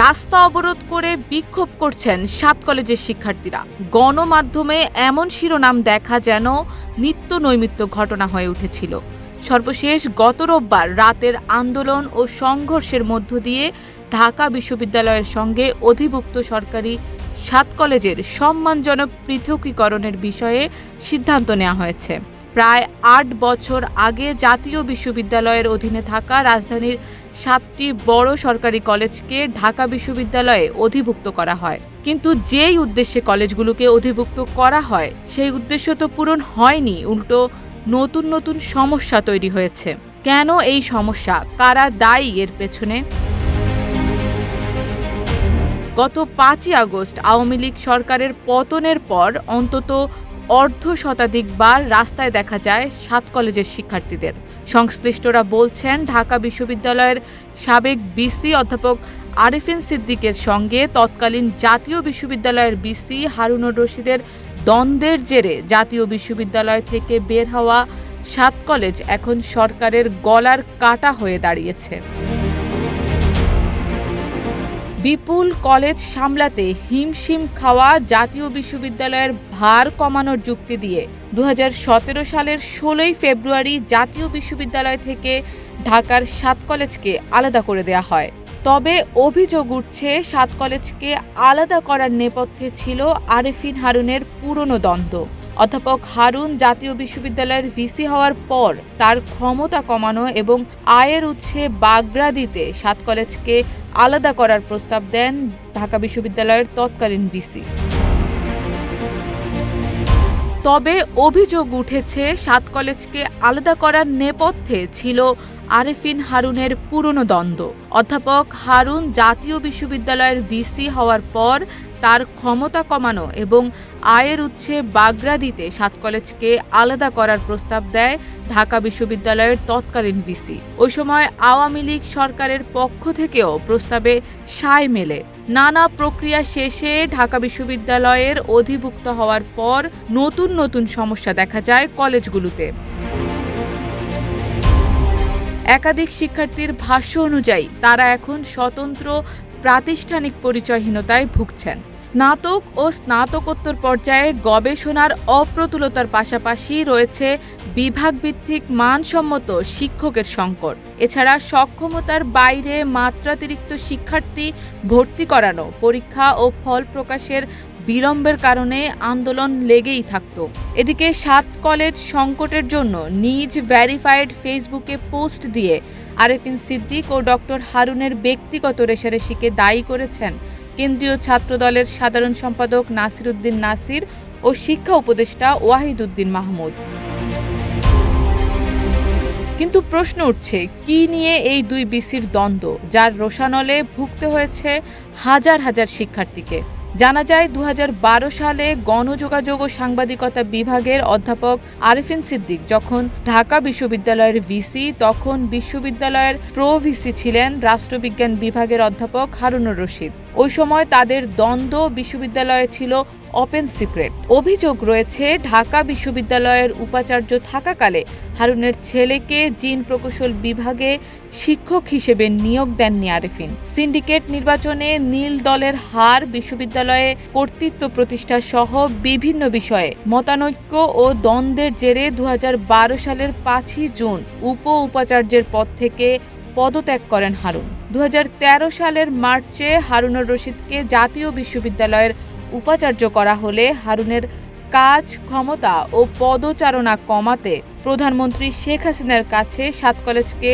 রাস্তা অবরোধ করে বিক্ষোভ করছেন ৭ কলেজের শিক্ষার্থীরা। গণমাধ্যমে এমন শিরোনাম দেখা যেন নিত্য নৈমিত্য ঘটনা হয়ে উঠেছিল। সর্বশেষ গত রোববার রাতের আন্দোলন ও সংঘর্ষের মধ্য দিয়ে ঢাকা বিশ্ববিদ্যালয়ের সঙ্গে অধিভুক্ত সরকারি ৭ কলেজের সম্মানজনক পৃথকীকরণের বিষয়ে সিদ্ধান্ত নেওয়া হয়েছে। প্রায় ৮ বছর আগে জাতীয় বিশ্ববিদ্যালয়ের অধীনে থাকা রাজধানীর ৭টি বড় সরকারি কলেজকে ঢাকা বিশ্ববিদ্যালয়ে অধিভুক্ত করা হয়। কিন্তু যেই উদ্দেশ্যে কলেজগুলোকে অধিভুক্ত করা হয় সেই উদ্দেশ্য তো পূরণ হয়নি, উল্টো নতুন নতুন সমস্যা তৈরি হয়েছে। কেন এই সমস্যা, কারা দায়ী এর পেছনে? গত ৫ই আগস্ট আওয়ামী লীগ সরকারের পতনের পর অন্তত অর্ধ শতাধিকবার রাস্তায় দেখা যায় ৭ কলেজের শিক্ষার্থীদের। সংশ্লিষ্টরা বলছেন, ঢাকা বিশ্ববিদ্যালয়ের সাবেক ভিসি অধ্যাপক আরেফিন সিদ্দিকের সঙ্গে তৎকালীন জাতীয় বিশ্ববিদ্যালয়ের ভিসি হারুনুর রশিদের দ্বন্দ্বের জেরে জাতীয় বিশ্ববিদ্যালয় থেকে বের হওয়া ৭ কলেজ এখন সরকারের গলার কাঁটা হয়ে দাঁড়িয়েছে। বিপুল কলেজ সামলাতে হিমশিম খাওয়া জাতীয় বিশ্ববিদ্যালয়ের ভার কমানোর যুক্তি দিয়ে ২০১৭ সালের ১৬ই ফেব্রুয়ারি জাতীয় বিশ্ববিদ্যালয় থেকে ঢাকার ৭ কলেজকে আলাদা করে দেওয়া হয়। তবে অভিযোগ উঠছে ৭ কলেজকে আলাদা করার নেপথ্যে ছিল আরেফিন হারুনের পুরনো দ্বন্দ্ব। অধ্যাপক হারুন জাতীয় বিশ্ববিদ্যালয়ের ভিসি হওয়ার পর তার ক্ষমতা কমানো এবং আয়ের উৎসে বাগড়া দিতে ৭ কলেজকে আলাদা করার প্রস্তাব দেন ঢাকা বিশ্ববিদ্যালয়ের তৎকালীন ভিসি। তবে অভিযোগ উঠেছে ৭ কলেজকে আলাদা করার নেপথ্যে ছিল আরেফিন হারুনের পুরনো দ্বন্দ্ব। অধ্যাপক হারুন জাতীয় বিশ্ববিদ্যালয়ের ভিসি হওয়ার পর তার ক্ষমতা কমানো এবং আয়ের উৎসে বাগড়া দিতে ৭ কলেজকে আলাদা করার প্রস্তাব দেয় ঢাকা বিশ্ববিদ্যালয়ের তৎকালীন ভিসি। ওই সময় আওয়ামী লীগ সরকারের পক্ষ থেকেও প্রস্তাবে সায় মেলে। নানা প্রক্রিয়া শেষে ঢাকা বিশ্ববিদ্যালয়ের অধিভুক্ত হওয়ার পর নতুন নতুন সমস্যা দেখা যায় কলেজগুলোতে। একাধিক শিক্ষার্থীর ভাষ্য অনুযায়ী তারা এখন স্বতন্ত্র প্রাতিষ্ঠানিক পরিচয়হীনতায় ভুগছেন। স্নাতক ও স্নাতকোত্তর পর্যায়ে গবেষণার অপ্রতুলতার পাশাপাশি রয়েছে বিভাগভিত্তিক মানসম্মত শিক্ষকের সংকট। এছাড়া সক্ষমতার বাইরে মাত্রাতিরিক্ত শিক্ষার্থী ভর্তি করানো, পরীক্ষা ও ফল প্রকাশের বিলম্বের কারণে আন্দোলন লেগেই থাকত। এদিকে ৭ কলেজ সংকটের জন্য নিজ ভেরিফাইড ফেসবুকে পোস্ট দিয়ে আরেফিন সিদ্দিক ও ডক্টর হারুনের ব্যক্তিগত রেষারেষিকে দায়ী করেছেন কেন্দ্রীয় ছাত্রদলের সাধারণ সম্পাদক নাসির উদ্দিন নাসির ও শিক্ষা উপদেষ্টা ওয়াহিদ উদ্দিন মাহমুদ। কিন্তু প্রশ্ন উঠছে, কি নিয়ে এই দুই ভিসির দ্বন্দ্ব, যার রোষানলে ভুগতে হয়েছে হাজার হাজার শিক্ষার্থীকে? জানা যায় ২০১২ সালে গণযোগাযোগ ও সাংবাদিকতা বিভাগের অধ্যাপক আরেফিন সিদ্দিক যখন ঢাকা বিশ্ববিদ্যালয়ের ভিসি, তখন বিশ্ববিদ্যালয়ের প্রো ভিসি ছিলেন রাষ্ট্রবিজ্ঞান বিভাগের অধ্যাপক হারুনুর রশিদ। ওই সময় তাদের দ্বন্দ্ব বিশ্ববিদ্যালয়ে ছিল ওপেন সিক্রেট। অভিযোগ রয়েছে, ঢাকা বিশ্ববিদ্যালয়ের উপাচার্য থাকাকালে হারুনের ছেলেকে জিন প্রকৌশল বিভাগে শিক্ষক হিসেবে নিয়োগ দেননি আরেফিন। সিন্ডিকেট নির্বাচনে নীল দলের হার, বিশ্ববিদ্যালয়ে কর্তৃত্ব প্রতিষ্ঠা সহ বিভিন্ন বিষয়ে মতানৈক্য ও দ্বন্দ্বের জেরে ২০১২ সালের ৫ই জুন উপাচার্যের পদ থেকে পদত্যাগ করেন হারুন। ২০১৩ সালের মার্চে হারুনুর রশিদকে জাতীয় বিশ্ববিদ্যালয়ের উপাচার্য করা হলে হারুনের কাজ, ক্ষমতা ও পদচারণা কমাতে প্রধানমন্ত্রী শেখ হাসিনার কাছে ৭ কলেজকে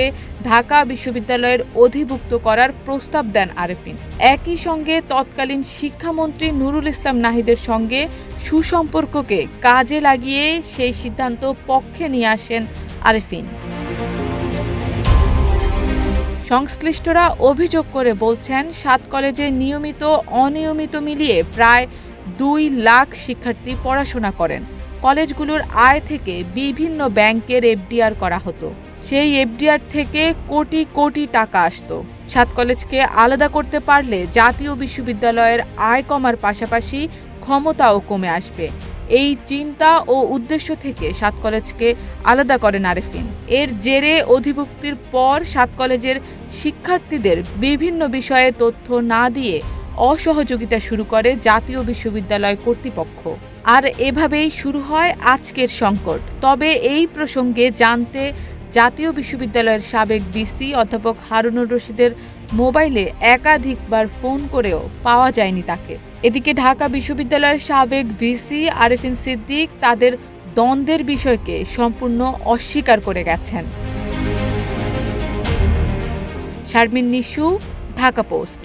ঢাকা বিশ্ববিদ্যালয়ের অধিভুক্ত করার প্রস্তাব দেন আরেফিন। একই সঙ্গে তৎকালীন শিক্ষামন্ত্রী নুরুল ইসলাম নাহিদের সঙ্গে সুসম্পর্ককে কাজে লাগিয়ে সেই সিদ্ধান্ত পক্ষে নিয়ে আসেন আরেফিন। সংশ্লিষ্টরা অভিযোগ করে বলছেন, ৭ কলেজে নিয়মিত অনিয়মিত মিলিয়ে প্রায় ২ লাখ শিক্ষার্থী পড়াশোনা করেন। কলেজগুলোর আয় থেকে বিভিন্ন ব্যাংকের এফডিআর করা হতো। সেই এফডিআর থেকে কোটি কোটি টাকা আসতো। ৭ কলেজকে আলাদা করতে পারলে জাতীয় বিশ্ববিদ্যালয়ের আয় কমার পাশাপাশি ক্ষমতাও কমে আসবে। এই চিন্তা ও উদ্দেশ্য থেকে 7 কলেজকে আলাদা করেন আরেফিন। এর জেরে অধিভুক্তির পর 7 কলেজের শিক্ষার্থীদের বিভিন্ন বিষয়ে তথ্য না দিয়ে অসহযোগিতা শুরু করে জাতীয় বিশ্ববিদ্যালয় কর্তৃপক্ষ। আর এভাবেই শুরু হয় আজকের সংকট। তবে এই প্রসঙ্গে জানতে জাতীয় বিশ্ববিদ্যালয়ের সাবেক ভিসি অধ্যাপক হারুনুর রশিদের মোবাইলে একাধিকবার ফোন করেও পাওয়া যায়নি তাকে। এদিকে ঢাকা বিশ্ববিদ্যালয়ের সাবেক ভিসি আরেফিন সিদ্দিক তাদের দ্বন্দ্বের বিষয়কে সম্পূর্ণ অস্বীকার করে গেছেন। শারমিন নিশু, ঢাকা পোস্ট।